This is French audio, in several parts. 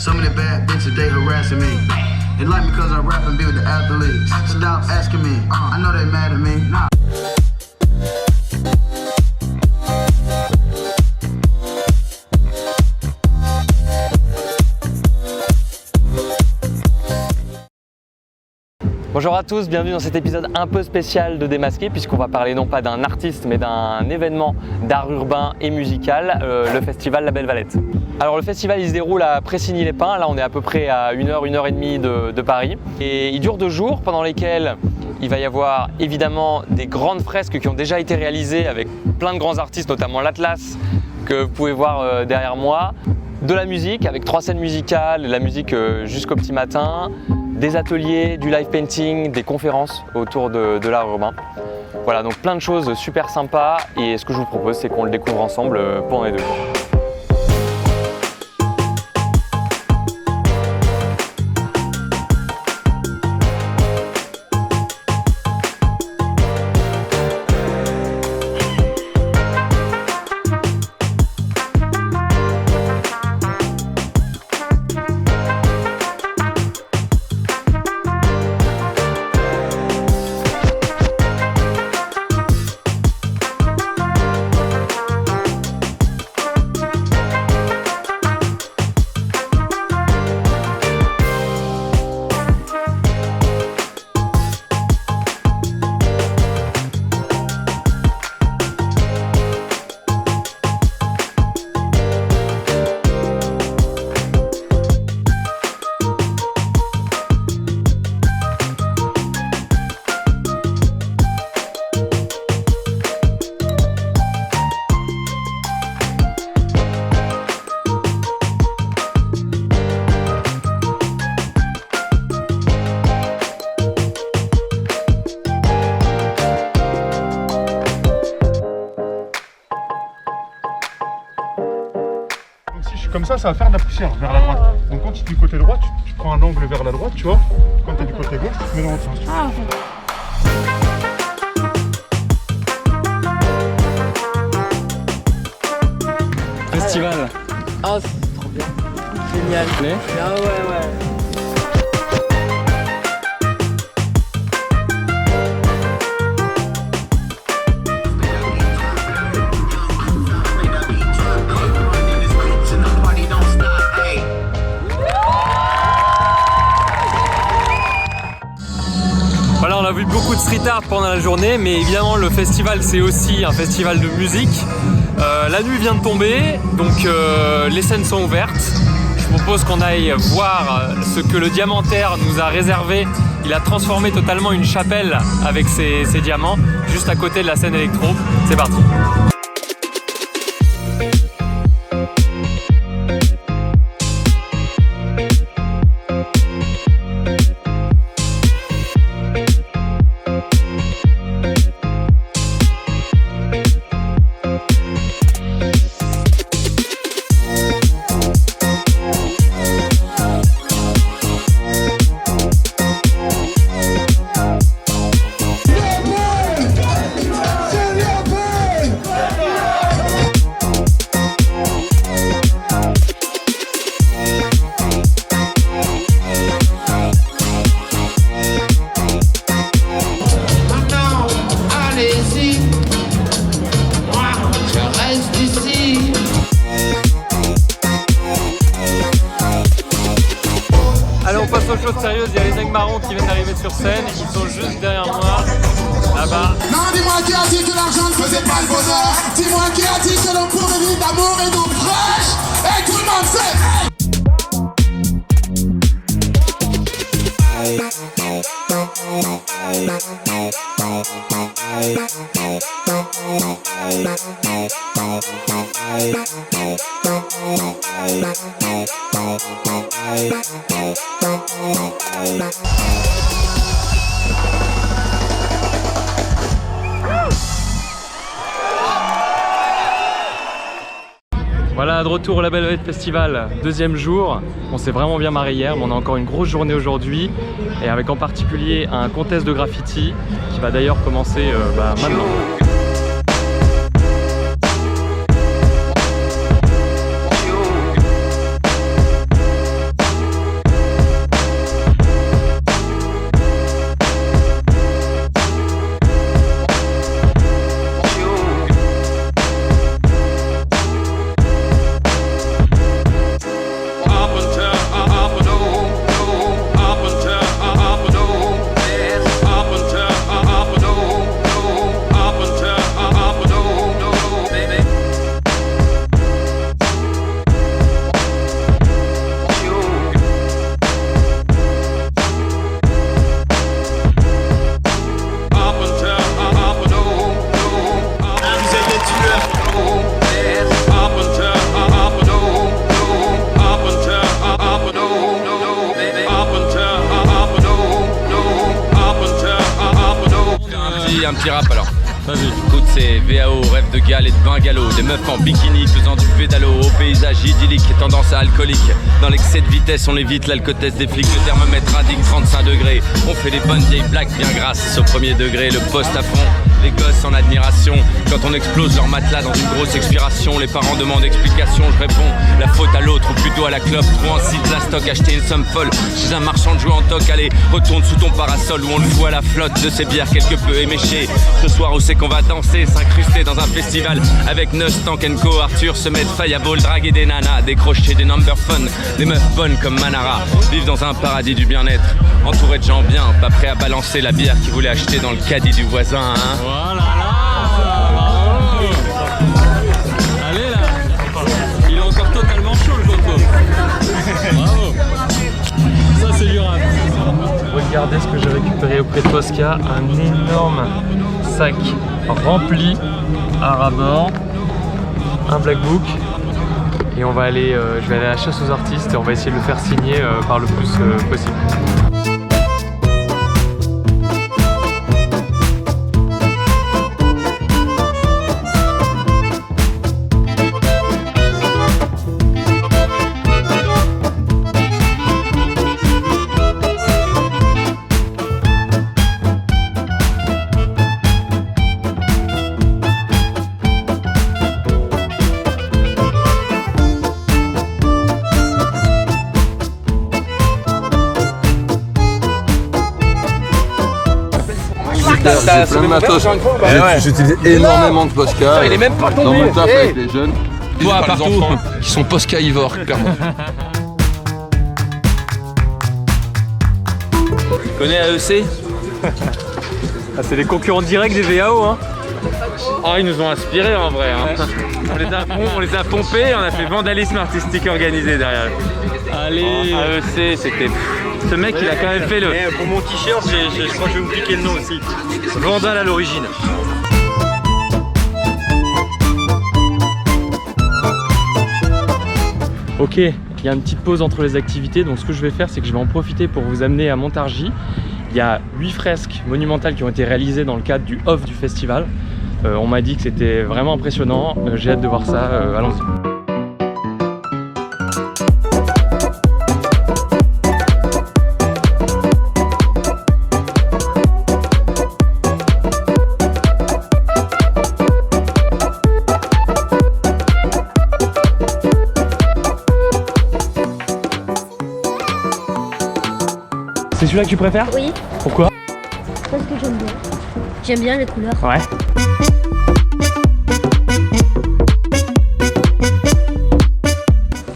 Some of the bad bitches, they harassing me. They like me cause I rap and be with the athletes. Stop asking me, I know they mad at me. Nah. Bonjour à tous, bienvenue dans cet épisode un peu spécial de Démasqué puisqu'on va parler non pas d'un artiste mais d'un événement d'art urbain et musical, le festival La Belle Valette. Alors le festival il se déroule à Pressigny-les-Pins, là on est à peu près à 1h de Paris et il dure 2 jours pendant lesquels il va y avoir évidemment des grandes fresques qui ont déjà été réalisées avec plein de grands artistes, notamment l'Atlas que vous pouvez voir derrière moi, de la musique avec 3 scènes musicales, la musique jusqu'au petit matin, des ateliers, du live painting, des conférences autour de l'art urbain. Voilà, donc plein de choses super sympas et ce que je vous propose c'est qu'on le découvre ensemble pendant les 2 jours. Comme ça va faire de la poussière vers la droite. Donc quand tu es du côté droit, tu prends un angle vers la droite, tu vois. Quand tu es du côté gauche, tu te mets dans l'autre sens. Festival. Ah, c'est trop bien. Génial. Ah ouais. Voilà, on a vu beaucoup de street art pendant la journée, mais évidemment le festival c'est aussi un festival de musique. La nuit vient de tomber, donc les scènes sont ouvertes. Je vous propose qu'on aille voir ce que le diamantaire nous a réservé. Il a transformé totalement une chapelle avec ses diamants, juste à côté de la scène électro. C'est parti. Chose sérieuse, il y a les mecs marrons qui viennent d'arriver sur scène, ils sont juste derrière moi, là-bas. Non, dis-moi qui a dit que l'argent ne faisait pas le bonheur. Dis-moi qui a dit que l'on pouvait vivre d'amour et d'eau fraîche. Et tout le monde sait. Voilà, de retour au La Belle Valette Festival, 2e jour. On s'est vraiment bien marré hier, mais on a encore une grosse journée aujourd'hui. Et avec en particulier un contest de graffiti qui va d'ailleurs commencer maintenant. petit rap alors. Vas-y. Écoute, c'est VAO, rêve de gale et de bungalow. Des meufs en bikini faisant du pédalo. Au paysage idyllique, tendance à alcoolique. Dans l'excès de vitesse, on évite l'alcotesse des flics. Le thermomètre indique 35 degrés. On fait des bonnes vieilles blagues bien grasses. Au premier degré, le poste à fond. Les gosses en admiration. Quand on explose leur matelas dans une grosse expiration, les parents demandent explication, je réponds. La faute à l'autre ou plutôt à la clope. Trop en site, la stock, acheter une somme folle. Chez un marchand de jouets en toc, allez, retourne sous ton parasol où on le voit à la flotte de ces bières quelque peu éméchées. Ce soir, où c'est qu'on va danser, s'incruster dans un festival avec Neus, Tank & Co, Arthur, se mettre Fireball, draguer des nanas, décrocher des number fun, des meufs bonnes comme Manara, vivre dans un paradis du bien-être, entouré de gens bien, pas prêts à balancer la bière qu'ils voulaient acheter dans le caddie du voisin, hein. Voilà là. Allez là. Il est encore totalement chaud le coco. Bravo. Ça c'est du rap. Regardez ce que j'ai récupéré auprès de Posca, un énorme sac rempli à ras-bord, un black book, et on va aller, je vais aller à la chasse aux artistes et on va essayer de le faire signer par le plus possible. J'ai plein de matos. J'utilise énormément de Posca. Il est même pas tombé. Dans mon taf avec les jeunes. Toi, partout. Qui sont Posca-ivores, clairement. Tu connais AEC? C'est les concurrents directs des VAO, hein. Oh, ils nous ont inspirés en vrai, hein. On les a pompés, on a fait vandalisme artistique organisé derrière. Allez. AEC, c'était... Ce mec, il a quand même fait le... Pour mon t-shirt, je crois que je vais vous piquer le nom aussi. Vandal à l'origine. Ok, il y a une petite pause entre les activités, donc ce que je vais faire, c'est que je vais en profiter pour vous amener à Montargis. Il y a 8 fresques monumentales qui ont été réalisées dans le cadre du off du festival. On m'a dit que c'était vraiment impressionnant, j'ai hâte de voir ça, allons-y. C'est celui-là que tu préfères? Oui. Pourquoi? Parce que j'aime bien. J'aime bien les couleurs. Ouais.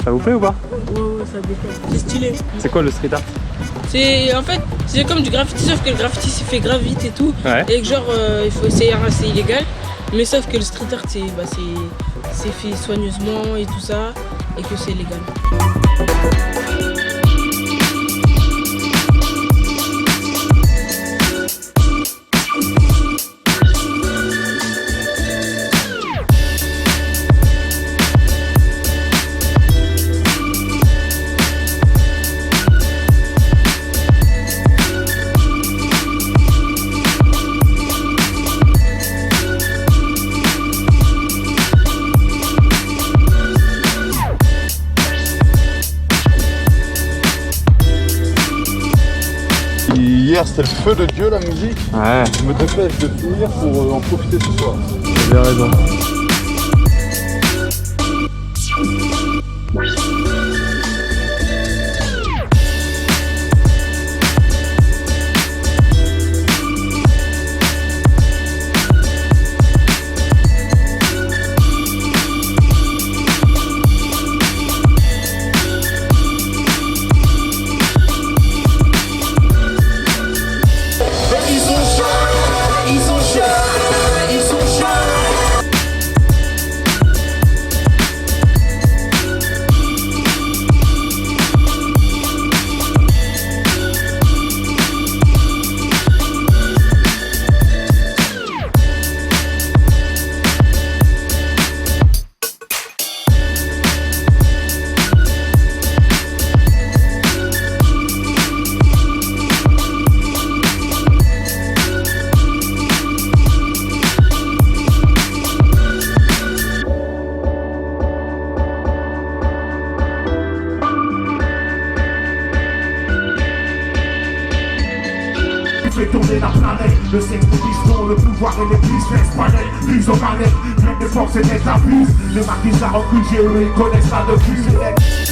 Ça vous plaît ou pas? Ouais, ça dépend. C'est stylé. C'est quoi le street art? C'est en fait, c'est comme du graffiti, sauf que le graffiti c'est fait grave vite et tout. Ouais. Et que genre, c'est illégal. Mais sauf que le street art c'est fait soigneusement et tout ça. Et que c'est légal. Hier c'était le feu de Dieu la musique. Ouais. Je me dépêche de finir pour en profiter ce soir. Vous avez raison. tourner la planète. Le sexe des pistons, le pouvoir et les business panel. Prise aux manettes, même des forces et des abus. Les maquis à recul, ils connaissent ça depuis.